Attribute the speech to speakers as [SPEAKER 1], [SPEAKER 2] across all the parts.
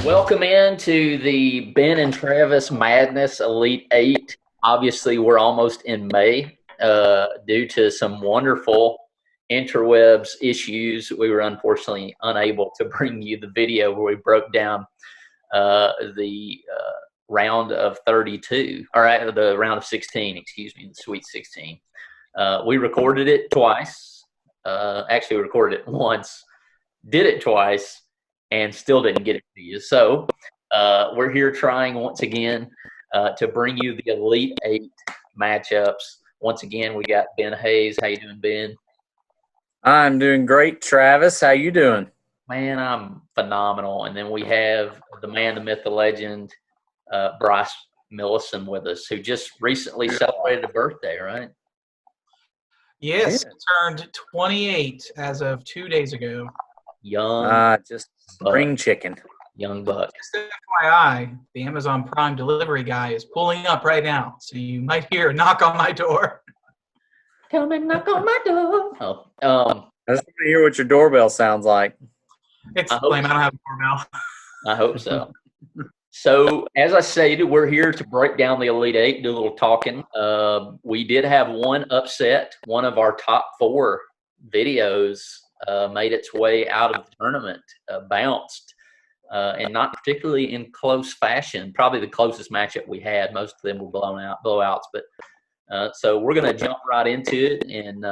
[SPEAKER 1] Welcome into the Ben and Travis Madness Elite Eight. Obviously, we're almost in May due to some wonderful interwebs issues. We were unfortunately unable to bring you the video where we broke down the round of 32, or the round of 16, excuse me, the Sweet 16. We recorded it twice. Actually, we recorded it once, did it twice, and still didn't get it to you. So we're here trying once again to bring you the Elite Eight matchups. Once again, we got Ben Hayes. How you doing, Ben?
[SPEAKER 2] I'm doing great, Travis. How you doing?
[SPEAKER 1] Man, I'm phenomenal. And then we have the man, the myth, the legend, Bryce Millison with us, who just recently celebrated a birthday, right?
[SPEAKER 3] Yes, turned 28 as of 2 days ago.
[SPEAKER 1] Young,
[SPEAKER 2] just spring chicken.
[SPEAKER 1] Young buck.
[SPEAKER 3] Just FYI, the Amazon Prime delivery guy is pulling up right now, so you might hear a knock on my door.
[SPEAKER 1] Come and knock on my door. Oh,
[SPEAKER 2] I just want to hear what your doorbell sounds like.
[SPEAKER 3] It's lame. I don't have a doorbell.
[SPEAKER 1] I hope so. So, as I stated, we're here to break down the Elite Eight, do a little talking. We did have one upset. One of our top four videos made its way out of the tournament, bounced, and not particularly in close fashion. Probably the closest matchup we had. Most of them were blowouts. But so we're going to jump right into it, and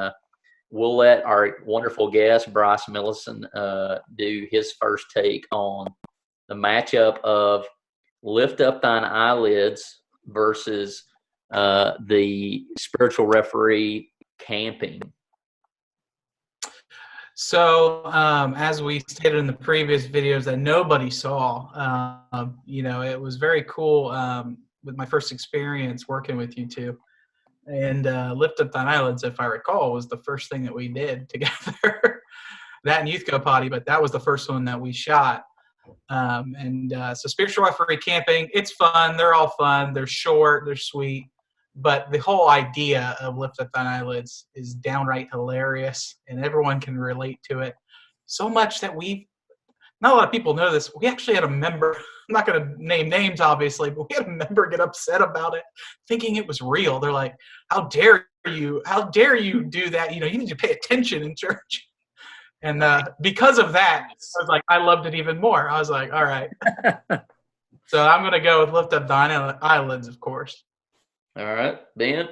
[SPEAKER 1] we'll let our wonderful guest, Bryce Millison, do his first take on the matchup of Lift Up Thine Eyelids versus the spiritual referee Camping.
[SPEAKER 3] So, as we stated in the previous videos that nobody saw, it was very cool with my first experience working with you two. And Lift Up Thine Eyelids, if I recall, was the first thing that we did together. That and Youth Go Potty, but that was the first one that we shot. So spiritual referee Camping, it's fun. They're all fun. They're short. They're sweet. But the whole idea of Lift Up Thine Eyelids is downright hilarious, and everyone can relate to it. So much that not a lot of people know this. We actually had a member, I'm not going to name names, obviously, but we had a member get upset about it, thinking it was real. They're like, how dare you do that? You need to pay attention in church. And because of that, I was like, I loved it even more. I was like, all right. So I'm going to go with Lift Up Thine Eyelids, of course.
[SPEAKER 1] All right, Ben?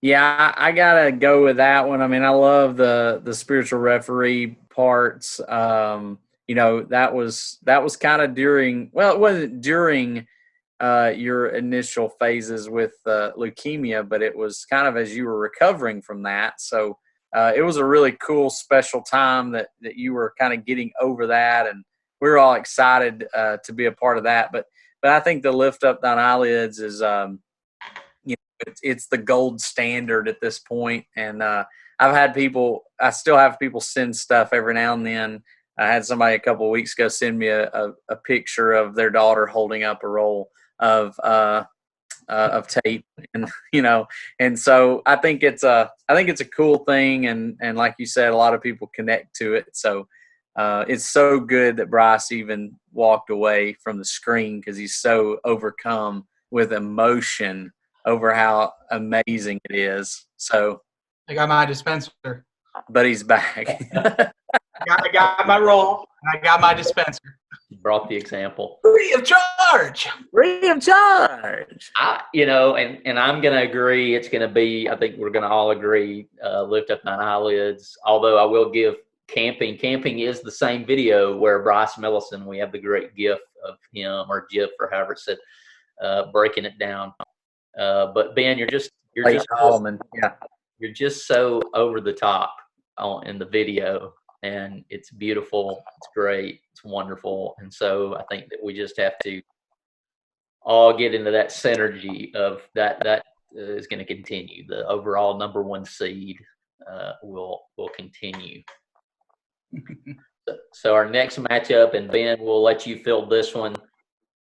[SPEAKER 2] Yeah, I got to go with that one. I mean, I love the spiritual referee parts. That was kind of during, well, it wasn't during your initial phases with leukemia, but it was kind of as you were recovering from that. So it was a really cool, special time that you were kind of getting over that, and we were all excited to be a part of that. But I think the Lift Up Thine Eyelids is, it's the gold standard at this point. And I still have people send stuff every now and then. I had somebody a couple of weeks ago send me a picture of their daughter holding up a roll of tape, and and so I think it's a cool thing, and like you said, a lot of people connect to it. So it's so good that Bryce even walked away from the screen because he's so overcome with emotion over how amazing it is. So
[SPEAKER 3] I got my dispenser,
[SPEAKER 2] but he's back.
[SPEAKER 3] I got my roll, and I got my dispenser.
[SPEAKER 1] Brought the example.
[SPEAKER 3] Free of charge.
[SPEAKER 2] Free of charge.
[SPEAKER 1] And I'm going to agree. It's going to be, I think we're going to all agree, Lift Up Thine Eyelids. Although I will give Camping. Camping is the same video where Bryce Millison, we have the great gif of him, or GIF, or however it's said, breaking it down. But Ben, you're just so over the top in the video. And it's beautiful, it's great, it's wonderful. And so I think that we just have to all get into that synergy of that is going to continue. The overall number one seed will continue. So our next matchup, and Ben, we'll let you fill this one,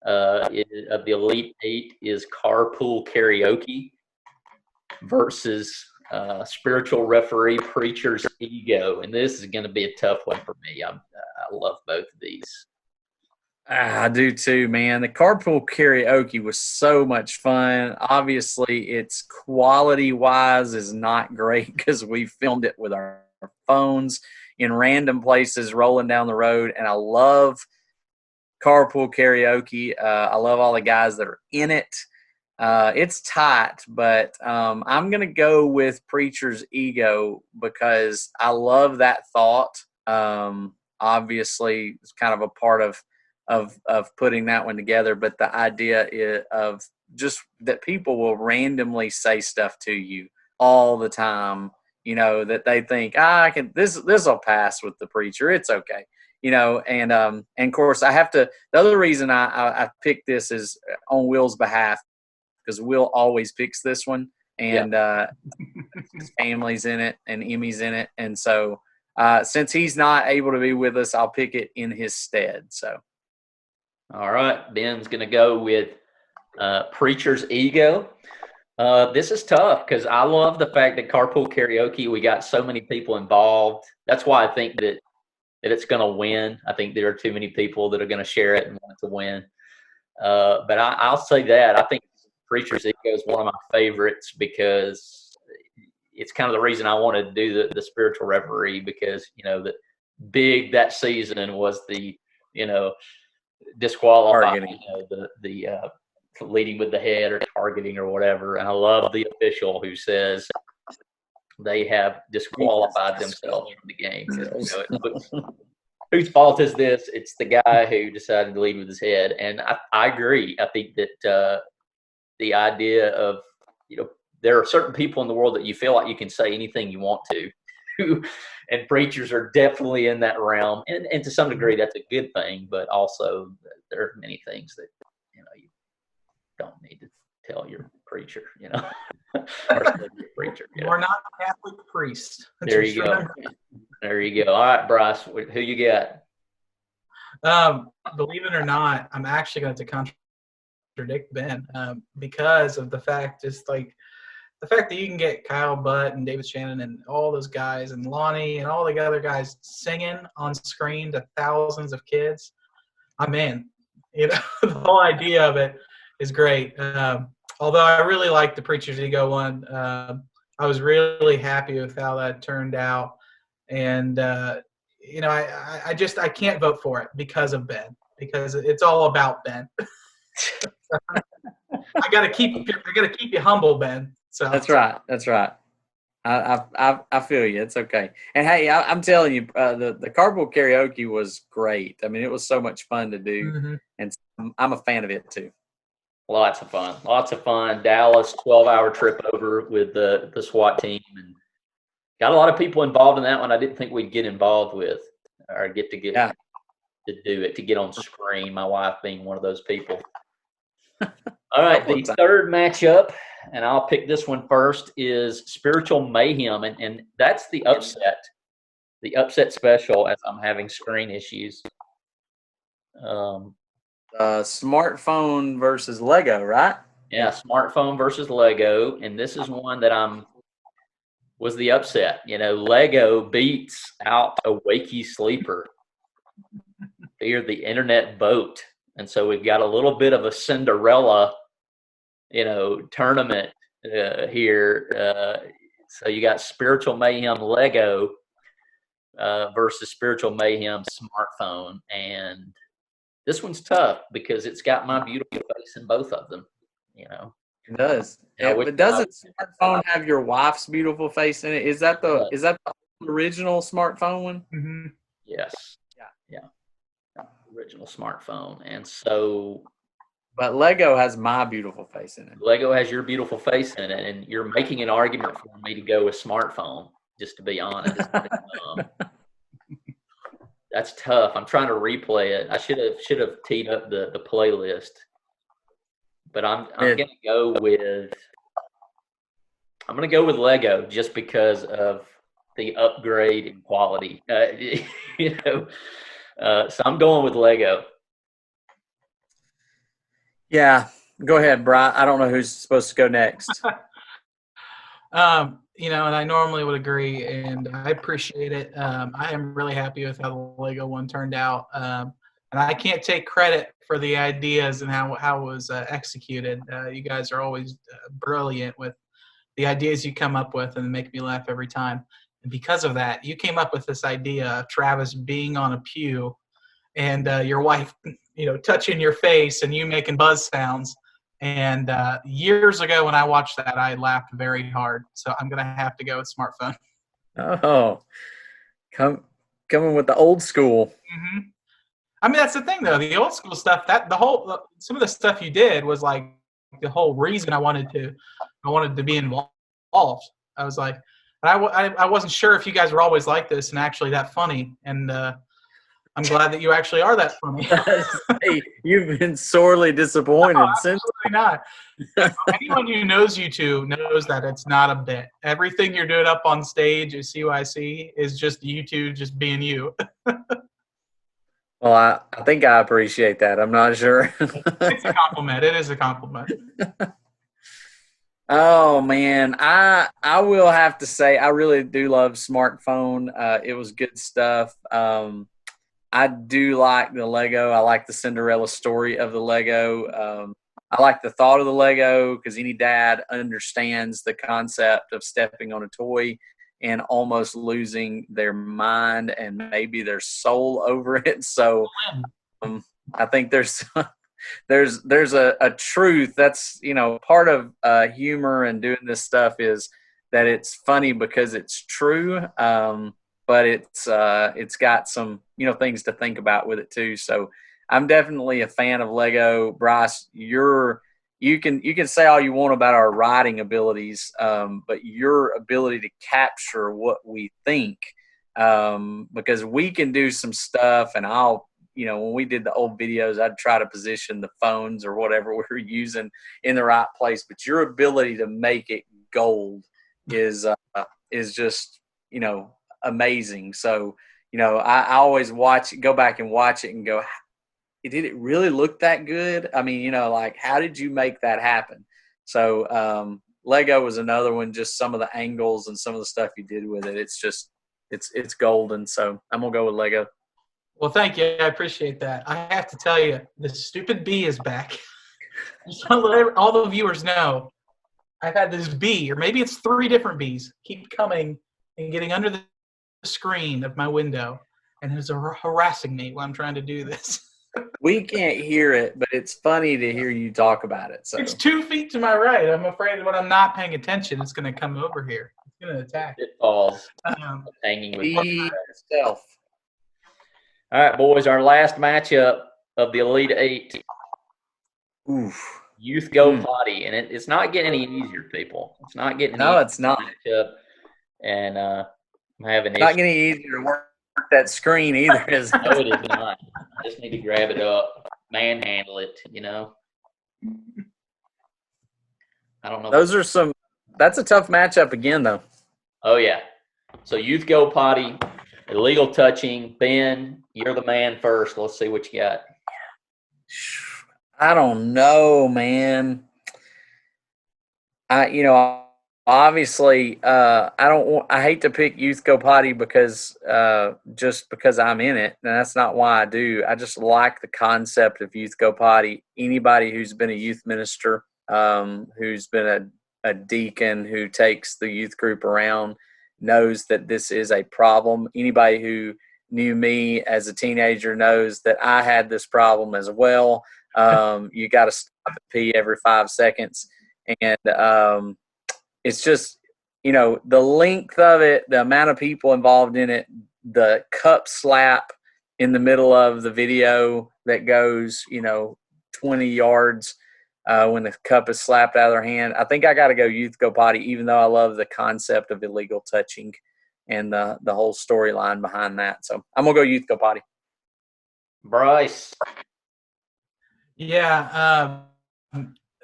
[SPEAKER 1] of the Elite Eight, is Carpool Karaoke versus spiritual referee, preacher's ego, and this is going to be a tough one for me. I love both of these.
[SPEAKER 2] I do too, man. The carpool karaoke was so much fun. Obviously, its quality wise is not great because we filmed it with our phones in random places rolling down the road. And I love carpool karaoke. I love all the guys that are in it. It's tight, but I'm going to go with Preacher's Ego because I love that thought. Obviously, it's kind of a part of putting that one together, but the idea of just that people will randomly say stuff to you all the time, that they think, this'll pass with the preacher. It's okay. And of course the other reason I picked this is on Will's behalf, because Will always picks this one, and his family's in it and Emmy's in it. And so since he's not able to be with us, I'll pick it in his stead. So.
[SPEAKER 1] All right, Ben's going to go with Preacher's Ego. This is tough because I love the fact that carpool karaoke, we got so many people involved. That's why I think that it's going to win. I think there are too many people that are going to share it and want to win. But I'll say that. I think Preacher's Ego is one of my favorites because it's kind of the reason I wanted to do the spiritual referee, because, that season was the, disqualifying, the leading with the head or targeting or whatever. And I love the official who says they have disqualified themselves from the game. Whose fault is this? It's the guy who decided to lead with his head. And I agree. I think that the idea of, there are certain people in the world that you feel like you can say anything you want to. And preachers are definitely in that realm, and to some degree that's a good thing, but also there are many things that you don't need to tell your preacher, or your preacher.
[SPEAKER 3] We're not Catholic priests.
[SPEAKER 1] There you go. There you go. All right, Bryce, who you got?
[SPEAKER 3] Believe it or not, I'm actually going to contradict Ben because of the fact, the fact that you can get Kyle Butt and David Shannon and all those guys and Lonnie and all the other guys singing on screen to thousands of kids, I'm in. The whole idea of it is great. Although I really like the Preacher's Ego one. I was really happy with how that turned out. And, I can't vote for it because of Ben, because it's all about Ben. I gotta keep you humble, Ben. So
[SPEAKER 2] That's right. I feel you. It's okay. And hey, I'm telling you, the carpool karaoke was great. I mean, it was so much fun to do, and I'm a fan of it too.
[SPEAKER 1] Lots of fun. Dallas, 12-hour trip over with the SWAT team, and got a lot of people involved in that one. I didn't think we'd get involved with or to do it, to get on screen. My wife being one of those people. All right, the third matchup, and I'll pick this one first, is Spiritual Mayhem, and that's the upset special, as I'm having screen issues.
[SPEAKER 2] Smartphone versus Lego, right?
[SPEAKER 1] Yeah, smartphone versus Lego, and this is one that was the upset. Lego beats out a Wakey Sleeper. They're the internet boat. And so we've got a little bit of a Cinderella, tournament here. So you got Spiritual Mayhem Lego versus Spiritual Mayhem Smartphone. And this one's tough because it's got my beautiful face in both of them,
[SPEAKER 2] It does. Yeah, but doesn't Smartphone have your wife's beautiful face in it? Is that the original Smartphone one?
[SPEAKER 3] Mm-hmm.
[SPEAKER 1] Yes. Yeah. Original Smartphone. And so,
[SPEAKER 2] but Lego has my beautiful face in it.
[SPEAKER 1] Lego has your beautiful face in it, and you're making an argument for me to go with Smartphone, just to be honest. That's tough. I'm trying to replay it. I should have teed up the playlist, but I'm gonna go with Lego just because of the upgrade in quality. So I'm going with Lego.
[SPEAKER 2] Yeah, go ahead, Brian. I don't know who's supposed to go next.
[SPEAKER 3] You know, and I normally would agree, and I appreciate it. I am really happy with how the Lego one turned out, and I can't take credit for the ideas and how it was executed. You guys are always brilliant with the ideas you come up with, and make me laugh every time. And because of that, you came up with this idea of Travis being on a pew and your wife, you know, touching your face and you making buzz sounds. And years ago when I watched that, I laughed very hard. So I'm going to have to go with smartphone.
[SPEAKER 2] Oh, coming with the old school.
[SPEAKER 3] hmm I mean, that's the thing, though. The old school stuff, some of the stuff you did was like the whole reason I wanted to be involved. I was like, I wasn't sure if you guys were always like this and actually that funny. And I'm glad that you actually are that funny.
[SPEAKER 2] Hey, you've been sorely disappointed
[SPEAKER 3] No,
[SPEAKER 2] since.
[SPEAKER 3] absolutely not. Anyone who knows you two knows that it's not a bit. Everything you're doing up on stage at CYC is just you two just being you.
[SPEAKER 2] Well, I think I appreciate that. I'm not sure.
[SPEAKER 3] It's a compliment. It is a compliment.
[SPEAKER 2] Oh man, I will have to say I really do love Smartphone. It was good stuff. I do like the Lego. I like the Cinderella story of the Lego. I like the thought of the Lego because any dad understands the concept of stepping on a toy and almost losing their mind and maybe their soul over it. So I think there's a truth that's, you know, part of humor and doing this stuff is that it's funny because it's true, but it's got some, you know, things to think about with it too. So I'm definitely a fan of Lego. Bryce, you can say all you want about our writing abilities, but your ability to capture what we think, because we can do some stuff, and when we did the old videos, I'd try to position the phones or whatever we were using in the right place. But your ability to make it gold is just, you know, amazing. So, you know, I always go back and watch it and go, did it really look that good? I mean, you know, like, how did you make that happen? So Lego was another one, just some of the angles and some of the stuff you did with it. It's just, it's golden. So I'm going to go with Lego.
[SPEAKER 3] Well, thank you. I appreciate that. I have to tell you, the stupid bee is back. Just want to let all the viewers know, I've had this bee, or maybe it's 3 different bees, keep coming and getting under the screen of my window, and it's harassing me while I'm trying to do this.
[SPEAKER 2] We can't hear it, but it's funny to hear you talk about it. So
[SPEAKER 3] It's 2 feet to my right. I'm afraid when I'm not paying attention, it's going to come over here. It's going to attack.
[SPEAKER 1] It falls, hanging with
[SPEAKER 2] be yourself.
[SPEAKER 1] All right, boys, our last matchup of the Elite Eight.
[SPEAKER 2] Oof.
[SPEAKER 1] Youth Go Potty, and it's not getting any easier, people. It's not getting
[SPEAKER 2] No, it's not.
[SPEAKER 1] Matchup, and I'm having
[SPEAKER 2] not getting easier to work that screen either, is it?
[SPEAKER 1] No, it is not. I just need to grab it up, manhandle it, you know. I don't know.
[SPEAKER 2] That's a tough matchup again, though.
[SPEAKER 1] Oh, yeah. So Youth Go Potty, illegal touching. Ben, you're the man first. Let's see what you got.
[SPEAKER 2] I don't know, man. Obviously, I hate to pick Youth Go Potty because just because I'm in it, and that's not why I do. I just like the concept of Youth Go Potty. Anybody who's been a youth minister, who's been a deacon who takes the youth group around, knows that this is a problem. Anybody who knew me as a teenager knows that I had this problem as well. You got to stop and pee every 5 seconds. And it's just, you know, the length of it, the amount of people involved in it, the cup slap in the middle of the video that goes, 20 yards when the cup is slapped out of their hand. I think I got to go Youth Go Potty, even though I love the concept of illegal touching and the whole storyline behind that. So I'm going to go Youth Go Potty.
[SPEAKER 1] Bryce.
[SPEAKER 3] Yeah.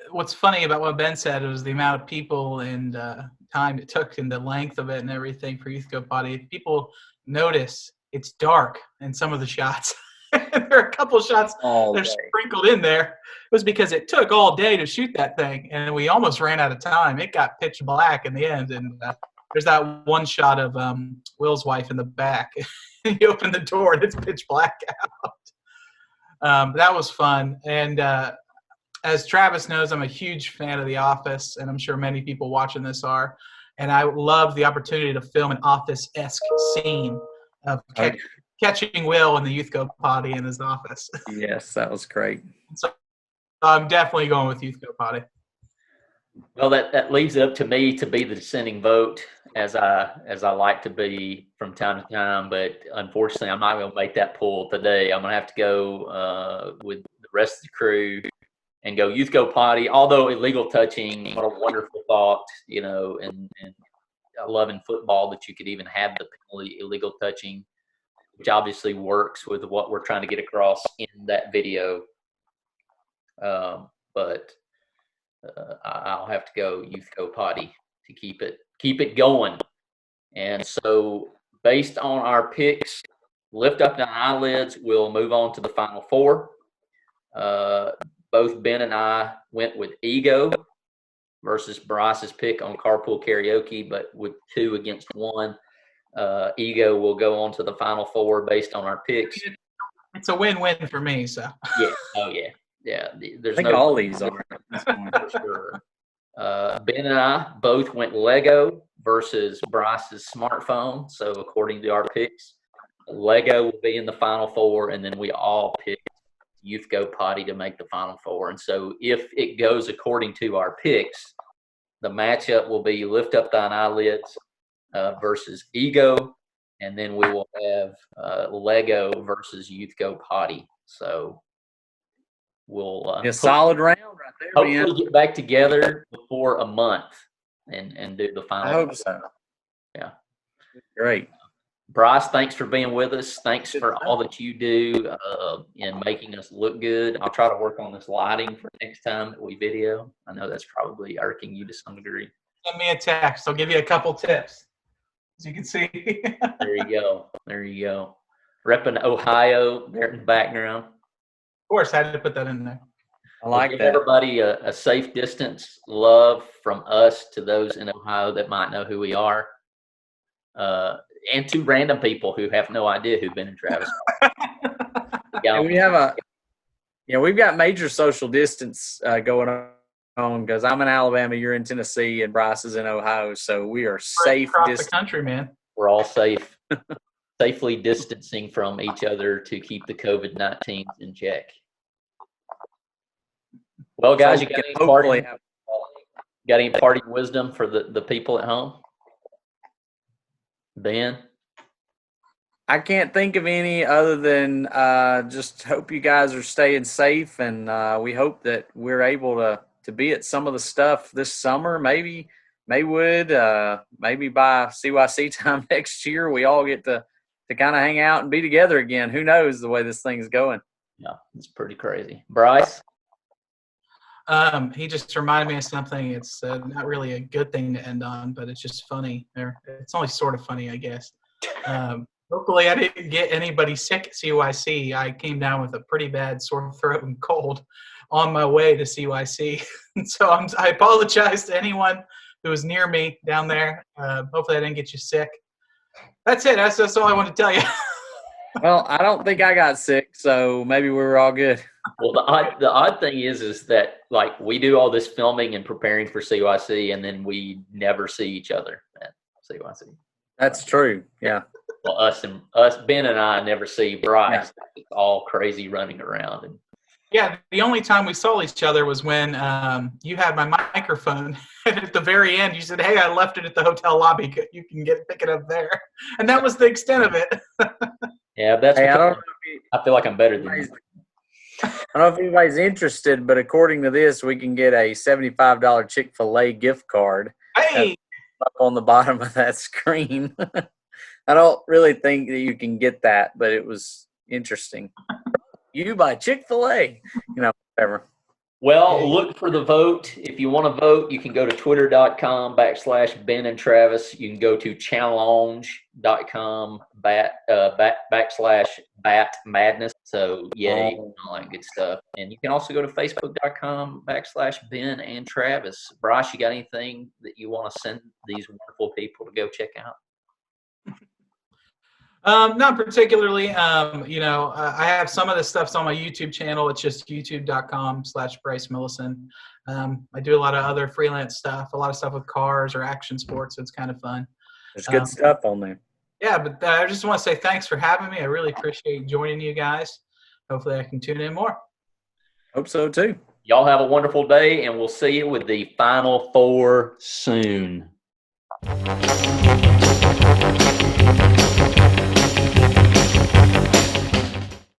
[SPEAKER 3] What's funny about what Ben said was the amount of people and time it took and the length of it and everything for Youth Go Potty. People notice it's dark in some of the shots. There are a couple shots
[SPEAKER 2] All
[SPEAKER 3] that are
[SPEAKER 2] day.
[SPEAKER 3] sprinkled in there. It was because it took all day to shoot that thing, and we almost ran out of time. It got pitch black in the end, and there's that one shot of Will's wife in the back. He opened the door, and it's pitch black out. That was fun, and as Travis knows, I'm a huge fan of The Office, and I'm sure many people watching this are. And I love the opportunity to film an Office-esque scene of catching Will in the Youth Go Potty in his office.
[SPEAKER 2] Yes, that was great.
[SPEAKER 3] So I'm definitely going with Youth Go Potty.
[SPEAKER 1] Well, that leaves it up to me to be the dissenting vote, as I like to be from time to time. But unfortunately, I'm not going to make that pull today. I'm going to have to go with the rest of the crew and go Youth Go Potty. Although illegal touching, what a wonderful thought, and I love in football that you could even have the penalty illegal touching, which obviously works with what we're trying to get across in that video. But I'll have to go Youth Go Potty to keep it going. And so based on our picks, Lift Up the Eyelids, we'll move on to the final four. Both Ben and I went with Ego versus Bryce's pick on Carpool Karaoke, but with 2 against 1. Ego will go on to the final four based on our picks.
[SPEAKER 3] It's a win-win for me. So
[SPEAKER 1] Yeah. Oh yeah. Yeah.
[SPEAKER 2] I think all these are at this point.
[SPEAKER 1] For sure. Ben and I both went Lego versus Bryce's smartphone. So according to our picks, Lego will be in the final four, and then we all picked Youth Go Potty to make the final four. And so if it goes according to our picks, the matchup will be Lift Up Thine Eyelids versus Ego, and then we will have Lego versus Youth Go Potty. So we'll
[SPEAKER 2] a solid round right there.
[SPEAKER 1] Hopefully get back together before a month and do the final.
[SPEAKER 2] I hope so.
[SPEAKER 1] Yeah.
[SPEAKER 2] Great.
[SPEAKER 1] Bryce, thanks for being with us. Thanks for all that you do in making us look good. I'll try to work on this lighting for next time that we video. I know that's probably irking you to some degree.
[SPEAKER 3] Send me a text. I'll give you a couple tips, as you can see.
[SPEAKER 1] There you go. There you go. Repping Ohio there in the background.
[SPEAKER 3] Of course, I had to put that in there.
[SPEAKER 2] I like
[SPEAKER 1] Give
[SPEAKER 2] that.
[SPEAKER 1] everybody a safe distance. Love from us to those in Ohio that might know who we are. And to random people who have no idea who Ben and Travis are.
[SPEAKER 2] We've got major social distance going on because I'm in Alabama, you're in Tennessee, and Bryce is in Ohio, so we are safe
[SPEAKER 3] across the country, man.
[SPEAKER 1] We're all safe, safely distancing from each other to keep the COVID-19 in check. Well, guys, you got any party wisdom for the people at home? Ben?
[SPEAKER 2] I can't think of any other than just hope you guys are staying safe, and we hope that we're able to be at some of the stuff this summer, maybe Maywood, maybe by CYC time next year we all get to kind of hang out and be together again. Who knows the way this thing's going.
[SPEAKER 1] Yeah, it's pretty crazy. Bryce?
[SPEAKER 3] He just reminded me of something. It's not really a good thing to end on, but it's just funny. It's only sort of funny, I guess. Hopefully I didn't get anybody sick at CYC. I came down with a pretty bad sore throat and cold on my way to CYC. So I apologize to anyone who was near me down there. Hopefully I didn't get you sick. That's it. That's all I want to tell you.
[SPEAKER 2] Well, I don't think I got sick, so maybe we were all good.
[SPEAKER 1] Well, the odd thing is that like we do all this filming and preparing for CYC, and then we never see each other at CYC.
[SPEAKER 2] That's true. Yeah.
[SPEAKER 1] Well, us Ben and I never see Bryce. Yeah. It's all crazy running around. And
[SPEAKER 3] yeah, the only time we saw each other was when you had my microphone, and at the very end you said, "Hey, I left it at the hotel lobby. You can pick it up there," and that was the extent of it.
[SPEAKER 1] Yeah, that's. Hey, I feel like I'm better than you.
[SPEAKER 2] I don't know if anybody's interested, but according to this, we can get a $75 Chick-fil-A gift card.
[SPEAKER 3] Hey,
[SPEAKER 2] up on the bottom of that screen. I don't really think that you can get that, but it was interesting. You buy Chick-fil-A, whatever.
[SPEAKER 1] Well, look for the vote. If you want to vote, you can go to twitter.com/Ben and Travis. You can go to challenge.com /Bat Madness. So, yay, all that good stuff. And you can also go to facebook.com /Ben and Travis. Bryce, you got anything that you want to send these wonderful people to go check out?
[SPEAKER 3] Not particularly. I have some of this stuff's on my YouTube channel. It's just youtube.com/Bryce Millison. I do a lot of other freelance stuff, a lot of stuff with cars or action sports. So it's kind of fun.
[SPEAKER 2] There's good stuff on there.
[SPEAKER 3] Yeah, but I just want to say thanks for having me. I really appreciate joining you guys. Hopefully I can tune in more.
[SPEAKER 2] Hope so too.
[SPEAKER 1] Y'all have a wonderful day, and we'll see you with the Final Four soon.